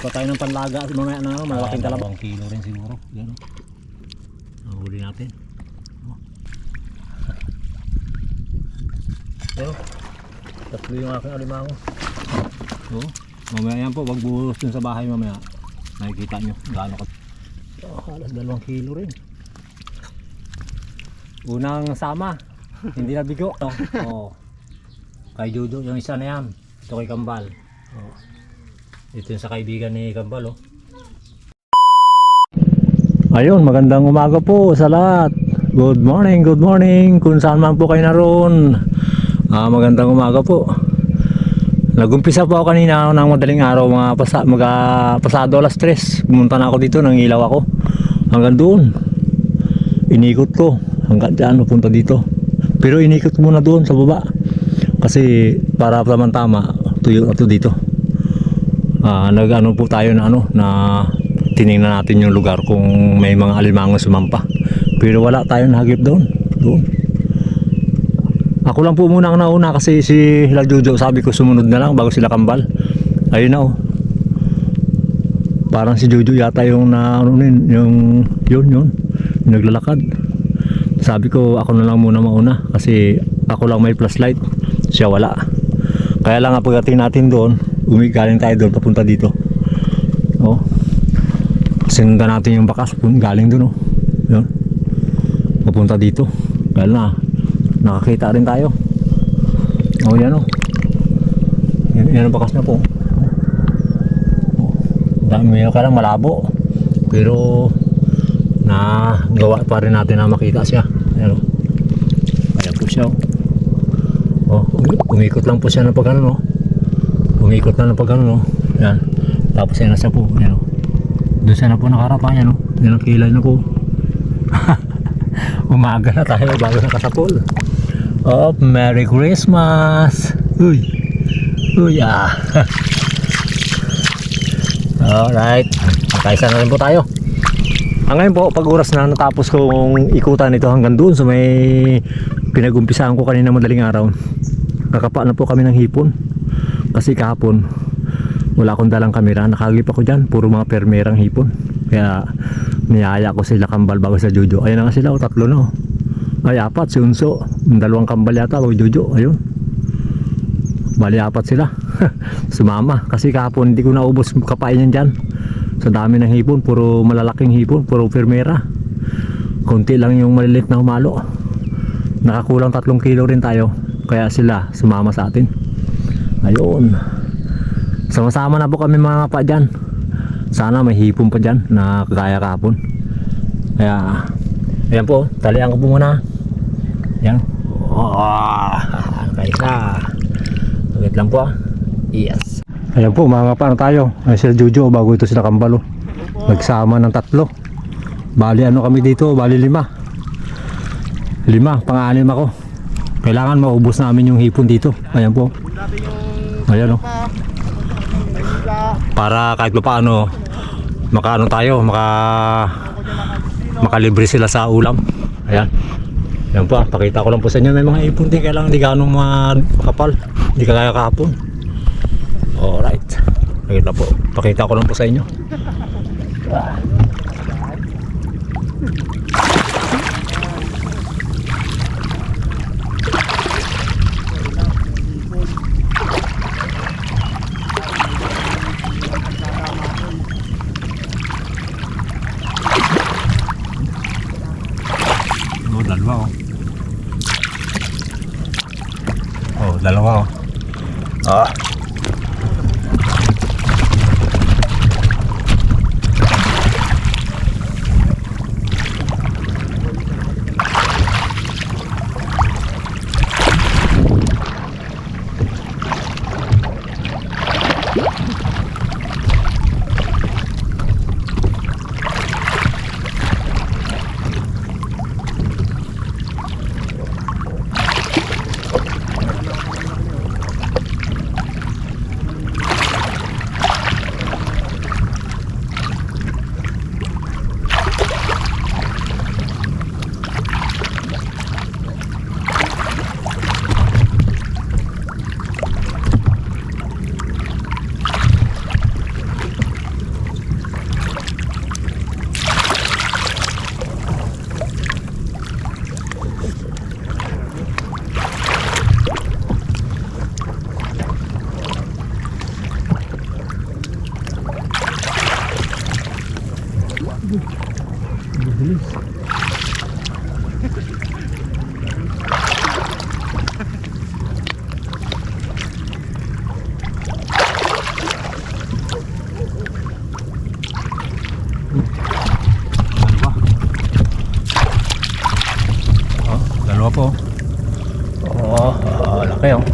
Kuha tayo ng panlaga mamaya na malaking talabang kilo rin siguro. Yan o. Ang huli natin. Pero tatlo yung aking alimango. Mamaya yan po, wag buhos dun sa bahay mamaya. Nakikita nyo gaano ka. Halos 2 kilo rin. Unang sama. Hindi na bigo. Kay Jojo yung isa na yan. Ito kay Kambal. Ito yung sa kaibigan ni Kambal. Ayun, magandang umaga po sa lahat. Good morning, good morning. Kung saan man po kayo naroon. Magandang umaga po. Nagumpisa po ako kanina ng madaling araw, mga pasado alas 3. Pumunta na ako dito, nangilaw ako. Hanggang doon. Inikot ko. Hanggang dyan, pupunta dito. Pero inikot ko muna doon sa baba. Kasi para tama-tama, tuyo na to dito. Nag-ano po tayo na tiningnan natin yung lugar kung may mga alimango sumampa. Pero wala tayong nahagip doon. Ako lang po muna ang nauna kasi si Jojo sabi ko sumunod na lang bago sila Kambal. Ayun na Parang si Jojo yata yung yung naglalakad. Sabi ko ako na lang muna mauna kasi ako lang may flashlight, siya wala. Kaya lang pagdating natin doon, galing tayo doon papunta dito. Sinundan natin yung bakas galing doon Yun. Papunta dito. Kaya na nakakita rin tayo. Yan yan ang bakas na po. Dami ka lang malabo. Pero gawa pa rin natin na makita siya. Ayan po siya. Umikot lang po siya ng pagano Umikot lang ng pagano Yan. Tapos yan na siya po. Ayan doon siya na po nakarapan yan Yan ang kilay na po. Umaga na tayo bago nakasapol. Merry Christmas. Uy. Alright. Nakaisa na rin po tayo. Ngayon po, pag oras na natapos kong ikutan ito hanggang doon so may pinagumpisaan ko kanina madaling araw. Nakapa na po kami ng hipon. Kasi kahapon wala akong dalang kamera. Nakagip ako dyan. Puro mga permerang hipon. Kaya niyaya ko sila Kambal bago sa Jojo. Ayun na nga sila 3 na Ay 4 si Unso. 2 Kambal yata bago Jojo. Ayun. Bali 4 sila. Sumama. Kasi kahapon hindi ko naubos kapain yan dyan. Sa dami ng hipon, puro malalaking hipon, puro permera. Konti lang yung malilit na humalo. Nakakulang 3 kilo rin tayo. Kaya sila sumama sa atin. Ayun. Sama-sama na po kami mga pa dyan. Sana may hipon pa dyan na kagaya kahapon. Kaya ayan po, talian ko po muna. Ayan. Kaisa. Wait lang po Yes. Ayan po mga pa tayo. Ay sila Jojo bago ito sila Kambal nagsama ng 3. Bali kami dito, bali 5. 5, pang-6 ako. Kailangan maubos namin yung hipon dito. Ayan po. Ayan para kahit paano makaano tayo, makalibre sila sa ulam. Ayan. Ayan po, pakita ko lang po sa inyo. May mga hipon din, kailangan di ganong makapal. Hindi kagaya kahapon. Alright. Pakita ko lang po sa inyo. Dalawa Bilis. Dalawa po. Laki oh.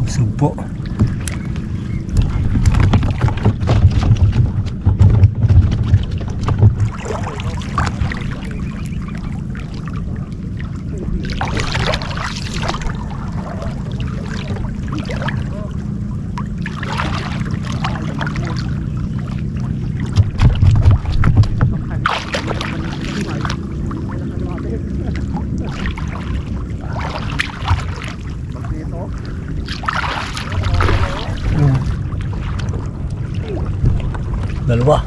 Sugpo. Dalawa.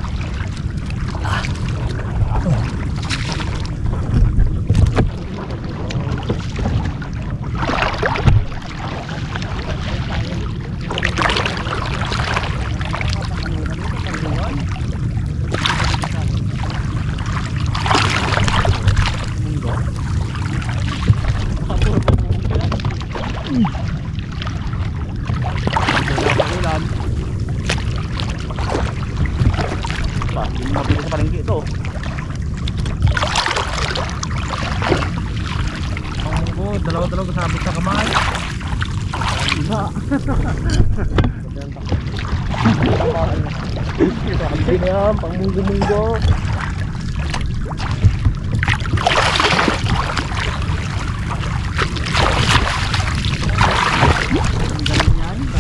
Mabilis sa palengke ito. Ang dalawa-dalawa kasabit sa kamay. Iba. Hindi na yan, pang munggo-munggo.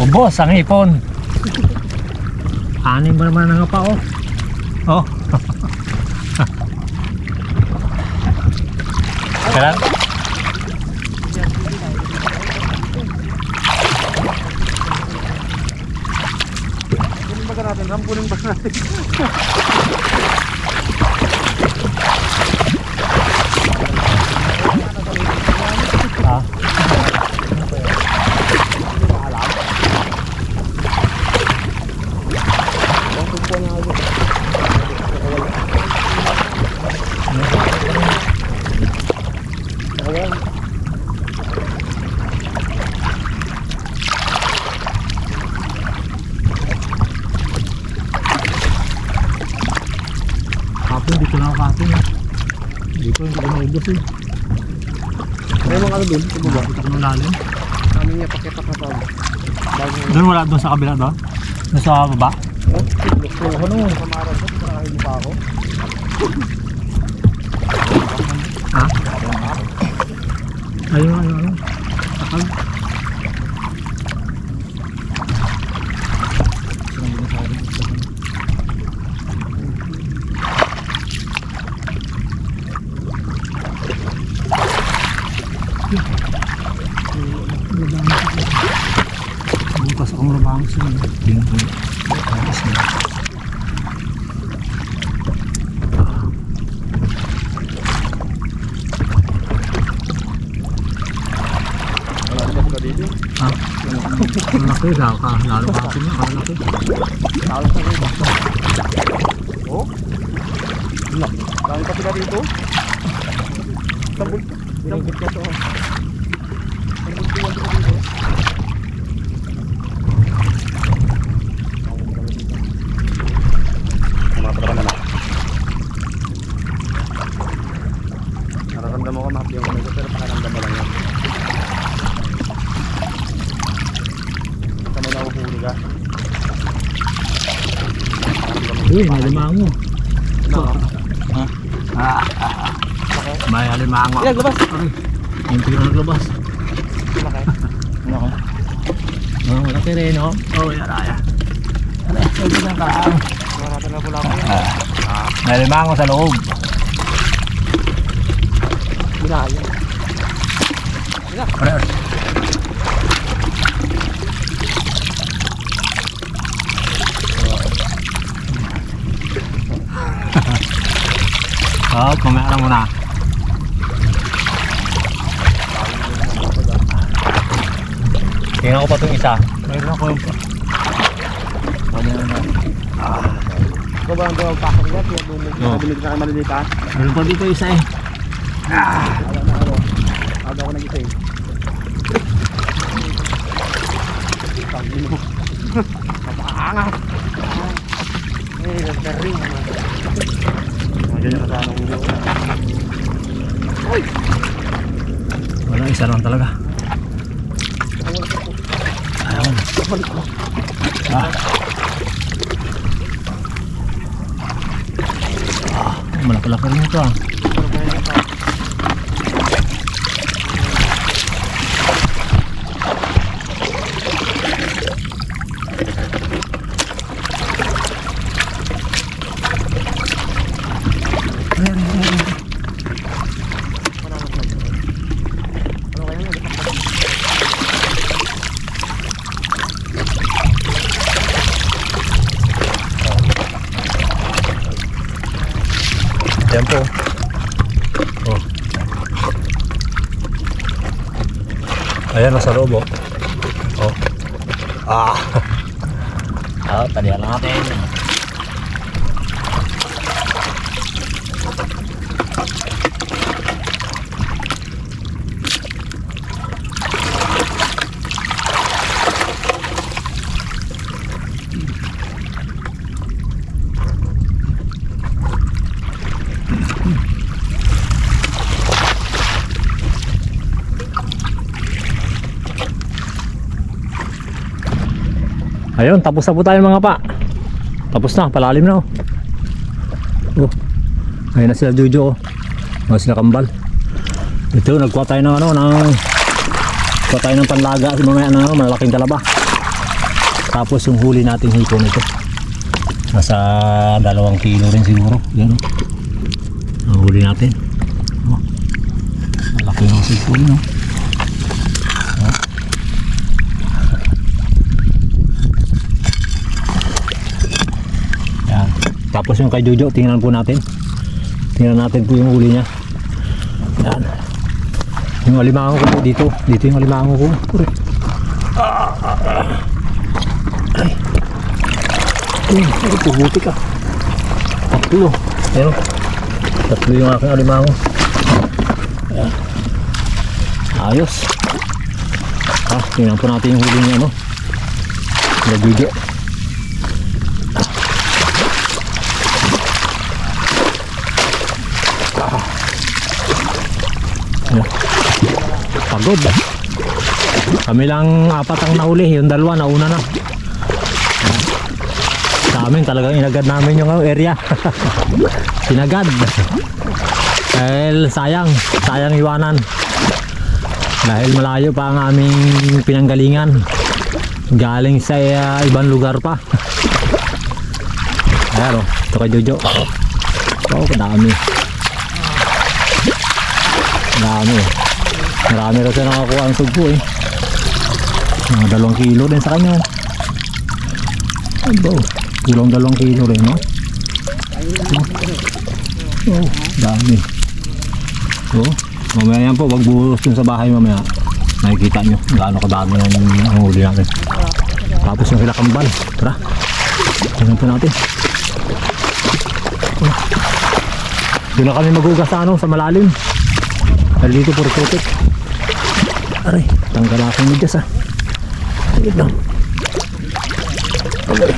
Boss, ang ipon. Anim ba naman ang apa oh? Oh. Kailan? Kunin ba natin? Rampunin ba natin? Ah. Hapon dito na ako kapon. Dito hindi ko maubos eh. May mga ano dun? Ito ba? Dito ko ng lalim. Ano niya pakitak na tawag? Doon wala doon sa kabila doon? Doon sa baba? Oh, gusto ko ano? Samaran ko. Nakakain mo pa ako. Ha? Ayun. Takal. Bukas akong labang sa tingin ko. Bukas na. Wala ka dito. Ha? Malaki daw ka. Lalo ka ako niya. Malaki. Talo sa rin. Oh? Dami pa sila dito. Tambul. Binigit ka to. Tambul tuwan sila dito. Nararamdaman ko mahapdi ako nito pero pakaramdaman lang yan. Basta may nahuhuli ka. Uy, may limango. May limango. Ilag, labas! Hindi ko naglabas. Malaki. Malaki rin, no? Oh, yaraya. Ano, sabi ng kaang. Wala natin na pula ko yan. May limango sa loob. Binaya. Ano? Oh, kumaya lang muna. Tingnan ko pa itong isa. Mayroon ako yung... Ikaw ba ang gawang pakot niya? Kaya bumili ka kayo maliliit ha? Meron pa dito isa eh. Ayaw na ako. Ayaw ako nag-isa eh. Pagin mo. Kapakaangat. Eh, nagkaring. Medyo na kasama ng ulo. Uy! Wala, isa lang talaga. Ayaw na. Malaki-laki rin ito ah. Yan po. Oh. Ayan, nasa loob oh. Oh. Talihan lang natin. Ayun, tapos na po tayo mga pa. Tapos na, palalim na oh. Oh. Ayun na sila Jojo oh. Mga sila Kambal. Ito, nagkuha tayo ng nagkuha tayo ng panlaga sa mga malaking talaba. Tapos yung huli nating hipon ito. Nasa 2 kilo rin siguro. Yan oh. Ang huli natin. Oh. Malaki ng hipon no. Tapos yung kay Jojo, tingnan po natin. Tingnan natin po yung huli niya. Yan. Yung alimango ko po dito. Dito yung alimango ko. Ay. Ay, pubuti ka. Tatlo. Pero, tatlo yung aking alimango. Yan. Ayos. Tingnan po natin yung huli niya, no? Kay Jojo. Pagod. Kami lang 4 ang nahuli, yung 2 nauna na. Sa amin talagang inagad namin yung area. Sinagad. Dahil sayang iwanan. Dahil malayo pa ang aming pinanggalingan. Galing sa ibang lugar pa. Ayan o, ito kay Jojo. Oh, kadami. Dami. Marami rin siya nakakuha ang sugpo eh. 2 kilo din sa kanya. Abo, kulang 2 kilo rin, no? Oh, dami. Oh, mamaya yan po, wag buhos dun sa bahay mamaya. Nakikita nyo gaano kadami ang huli natin. Tapos yung sila kambal. Tara, tingnan po natin. Oh. Doon na kami magugas sa sa malalim. Dahil dito puro putik. Aray, tanggal ako yung medyas Sige lang. Okay.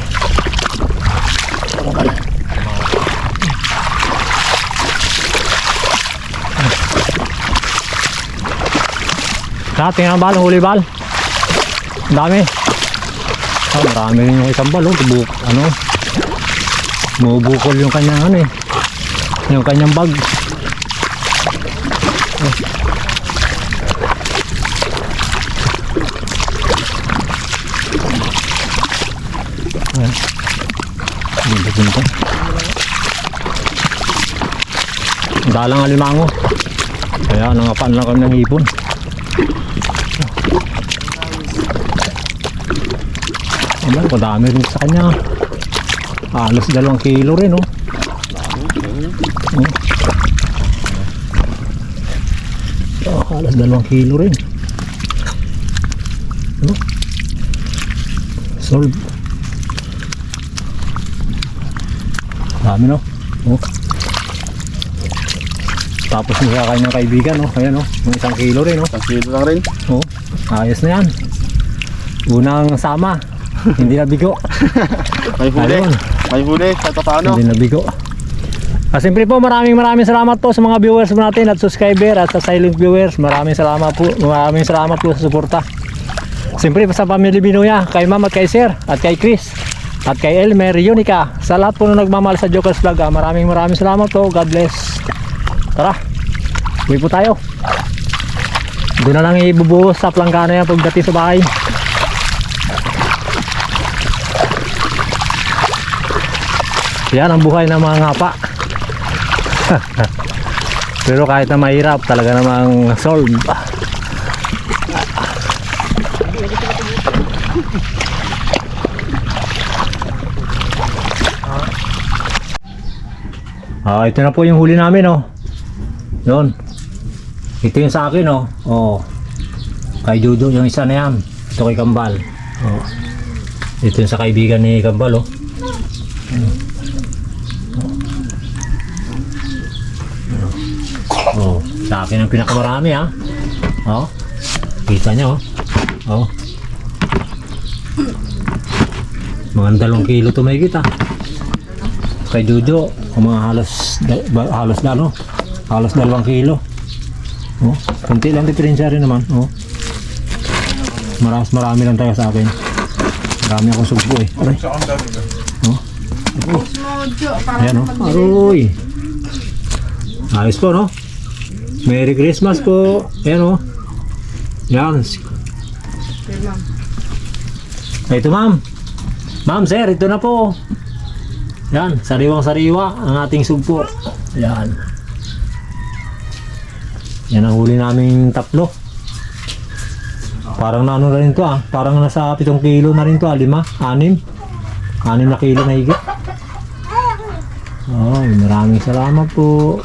Tingnan ang bal, huli bal. Ang dami. Marami rin yung isang bal. Mubukol yung kanyang yung kanyang bag. Ganda. Dalang alimango. Kaya nangapan lang kami ng ipon. Aman, kadami rin sa kanya. Halos 2 kilo rin, oh. Halos 2 kilo rin. Solve. Dami, no? Tapos sa kanyang kaibigan, no? Ayan, no? Yung 1 kilo rin, no? 1 kilo lang rin. Ayos na yan. Unang sama. Hindi nabigo. May huli. Ayun. May huli. Kahit paano. Hindi nabigo. Siyempre po, maraming salamat po sa mga viewers natin at subscriber at sa silent viewers. Maraming salamat po sa suporta. Siyempre sa pamilya Binoya, kay Ma'am at kay Sir at kay Chris at kay Elmer, Yunica, sa lahat po na nagmamahal sa Jokers Vlog. Maraming salamat po. God bless. Tara, uwi po tayo. Doon na lang ibubuhos sa planggana yan pagdating sa bahay. Yan ang buhay ng mga ngapa. Pero kahit na mahirap, talaga namang solve. Ito na po yung huli namin, oh. Yun. Ito yung sa akin, oh. Oh. Kay Jojo yung isa na yan. Ito kay Kambal. Oh. Ito yung sa kaibigan ni Kambal, oh. Oh, sa akin ang pinakamarami, ha. Oh. Kita nyo, oh. Oh. Mga 2 kilo to may kita. Kay Jojo, mga halos 2 kilo. Oh, kunti lang diferensya rin naman. Oh. Marami lang tayo sa akin. Marami akong sugpo eh. Aray. Oh. Ayan, oh. Aroy. Ayos po, no? Merry Christmas po. Ayan, oh. Yan. Ito, ma'am. Ma'am, sir, ito na po. Yan, sariwang-sariwa ang ating sugpo. Yan. Yan ang huli naming taplo. Parang na ano na rin to, ah. Parang nasa 7 kilo na rin to, 5, 6 na kilo na higit. Oh, maraming salamat po.